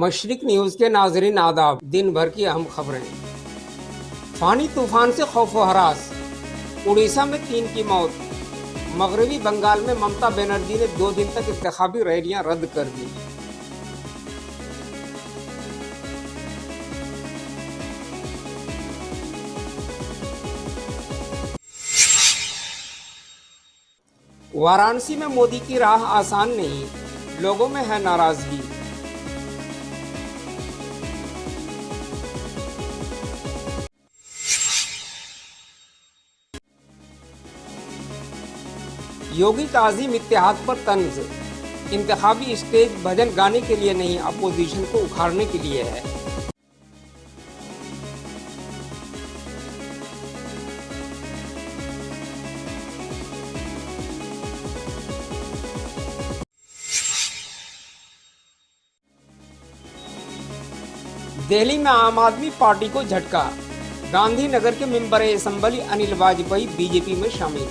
मशरिक news के नाज़रीन आदाब। दिन भर की अहम खबरें। फानी तूफान से खौफ व हरास, उड़ीसा में 3 की मौत। मगरबी बंगाल में ममता बनर्जी ने 2 दिन तक इंतखाबी रैलियां रद्द कर दी। वाराणसी में मोदी की राह आसान नहीं, लोगों में है नाराजगी। योगी का अजीम इत्तेहाद पर तंज, इंतखाबी स्टेज भजन गाने के लिए नहीं, अपोजिशन को उखाड़ने के लिए है। दिल्ली में आम आदमी पार्टी को झटका, गांधीनगर के member assembly Anil Vajpayee BJP में शामिल।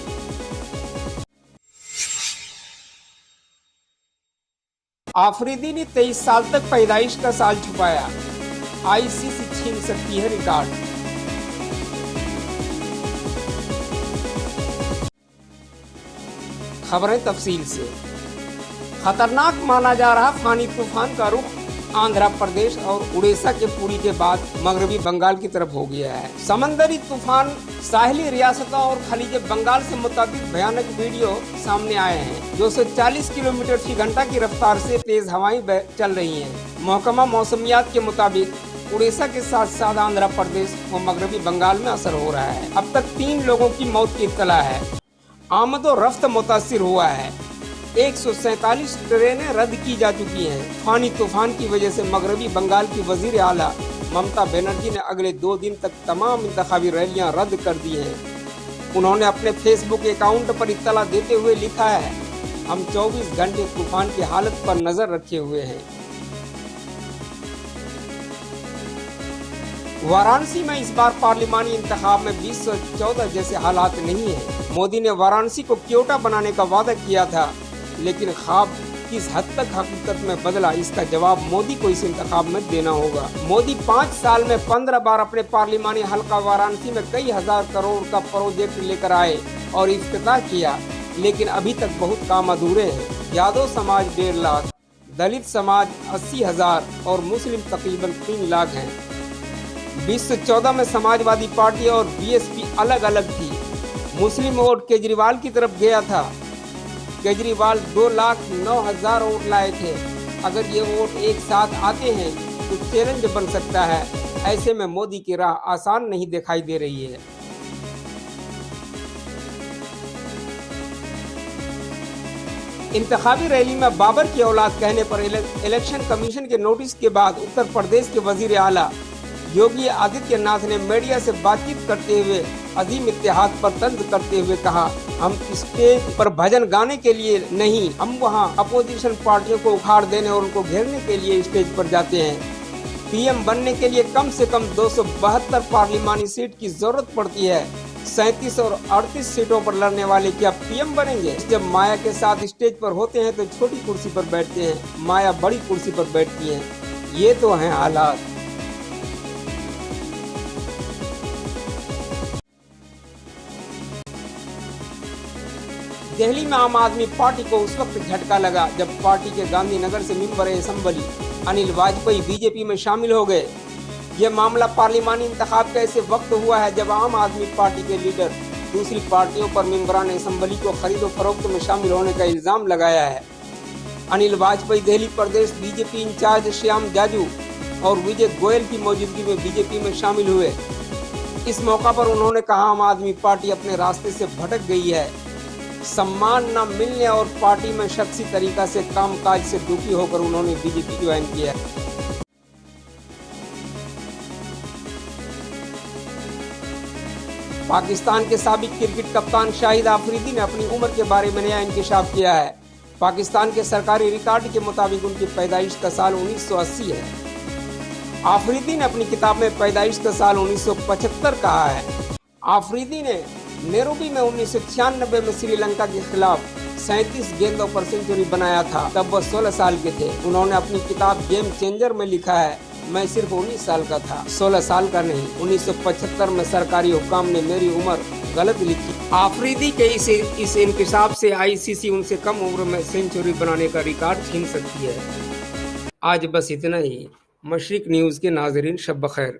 आफरीदी ने 23 साल तक पैदाइश का साल छुपाया, आईसीसी छीन सकती है रिकॉर्ड। खबरें तफसील से। खतरनाक माना जा रहा फानी तूफान का रुख आंध्र प्रदेश और उड़ीसा के पुरी के बाद मगरबी बंगाल की तरफ हो गया है। समंदरी तूफान साहिली रियासतों और खलीज बंगाल से मुताबिक भयानक वीडियो सामने आए हैं। 240 किलोमीटर फी घंटा की रफ्तार से तेज हवाएं चल रही हैं। महकमा मौसमियात के मुताबिक उड़ीसा के साथ साथ आंध्र प्रदेश व मगरबी बंगाल में असर हो रहा है। अब तक 3 लोगों की मौत की इत्तला है। आमद और रफ्त मुतासिर हुआ है। 147 ट्रेनें रद्द की जा चुकी हैं। फानी तूफान की वजह से मगरबी बंगाल की वजीर आला ममता बनर्जी ने अगले 2 दिन तक तमाम इंतखाबी रैलियां रद्द कर दी हैं। उन्होंने अपने फेसबुक अकाउंट पर इत्तला देते हुए लिखा है, हम 24 घंटे तूफान की हालत पर नजर रखे हुए हैं। वाराणसी में इस बार पार्लिमानी इंतखाब में 2014 जैसे हालात नहीं है। मोदी ने वाराणसी को क्योटा बनाने का वादा किया था, लेकिन ख्वाब किस हद तक हकीकत में बदला, इसका जवाब मोदी को इस इंतखाब में देना होगा। मोदी 5 साल में 15 बार अपने पार्लिमानी हल्का वाराणसी में कई हजार करोड़ का प्रोजेक्ट लेकर आए और इफ्तिताह किया, लेकिन अभी तक बहुत काम अधूरे हैं। यादव समाज 1.5 लाख, दलित समाज 80,000 और मुस्लिम तकरीबन 3 लाख हैं। 2014 में समाजवादी पार्टी और बीएसपी अलग अलग थी। मुस्लिम वोट केजरीवाल की तरफ गया था। केजरीवाल 2,09,000 वोट लाए थे। अगर ये वोट एक साथ आते हैं तो चैलेंज बन सकता है। ऐसे में मोदी की राह आसान नहीं दिखाई दे रही है। इंतखाबी रैली में बाबर की औलाद कहने पर इलेक्शन कमीशन के नोटिस के बाद उत्तर प्रदेश के वजीर आला योगी आदित्यनाथ ने मीडिया से बातचीत करते हुए अजीम इत्तेहाद पर तंज करते हुए कहा, हम स्टेज पर भजन गाने के लिए नहीं, हम वहां अपोजिशन पार्टियों को उखाड़ देने और उनको घेरने के लिए स्टेज पर जाते हैं। पीएम बनने के लिए कम से कम 272 पार्लिमानी सीट की जरूरत पड़ती है। 37 और 38 सीटों पर लड़ने वाले क्या पीएम बनेंगे? जब माया के साथ स्टेज पर होते हैं तो छोटी कुर्सी पर बैठते हैं, माया बड़ी कुर्सी पर बैठती है। ये तो है हालात। दिल्ली में आम आदमी पार्टी को उस वक्त झटका लगा जब पार्टी के गांधीनगर से member assembly Anil Vajpayee BJP में शामिल हो गए। यह मामला पार्लिमानी इंतखाब का ऐसे वक्त हुआ है जब आम आदमी पार्टी के लीडर दूसरी पार्टियों पर मेंबरान असेंबली को खरीदो फरोख्त में शामिल होने का इल्जाम लगाया है। अनिल वाजपेयी दिल्ली प्रदेश बीजेपी इंचार्ज श्याम जाजू और विजय गोयल की मौजूदगी में बीजेपी में शामिल हुए। इस मौका पर उन्होंने कहा, आम आदमी पार्टी अपने रास्ते से भटक गई है। सम्मान न मिलने और पार्टी में शख्सी तरीका से कामकाज से दुखी होकर उन्होंने बीजेपी ज्वाइन किया। पाकिस्तान के साबिक क्रिकेट कप्तान शाहिद आफरीदी ने अपनी उम्र के बारे में नया इंकशाफ किया है। पाकिस्तान के सरकारी रिकॉर्ड के मुताबिक उनकी पैदाइश का साल 1980 है। आफरीदी ने अपनी किताब में पैदाइश का साल 1975 कहा है। आफरीदी ने नैरोबी में 1996 में श्रीलंका के खिलाफ 37 गेंदों पर सेंचुरी बनाया था। तब वो 16 साल के थे। उन्होंने अपनी किताब गेम चेंजर में लिखा है, मैं सिर्फ 19 साल का था, 16 साल का नहीं। 1975 में सरकारी हुक्काम ने मेरी उम्र गलत लिखी। आफरीदी के इस इंकशाफ से आईसीसी उनसे कम उम्र में सेंचुरी बनाने का रिकॉर्ड छीन सकती है। आज बस इतना ही। मशरिक न्यूज़ के नाज़रीन, शब बखैर।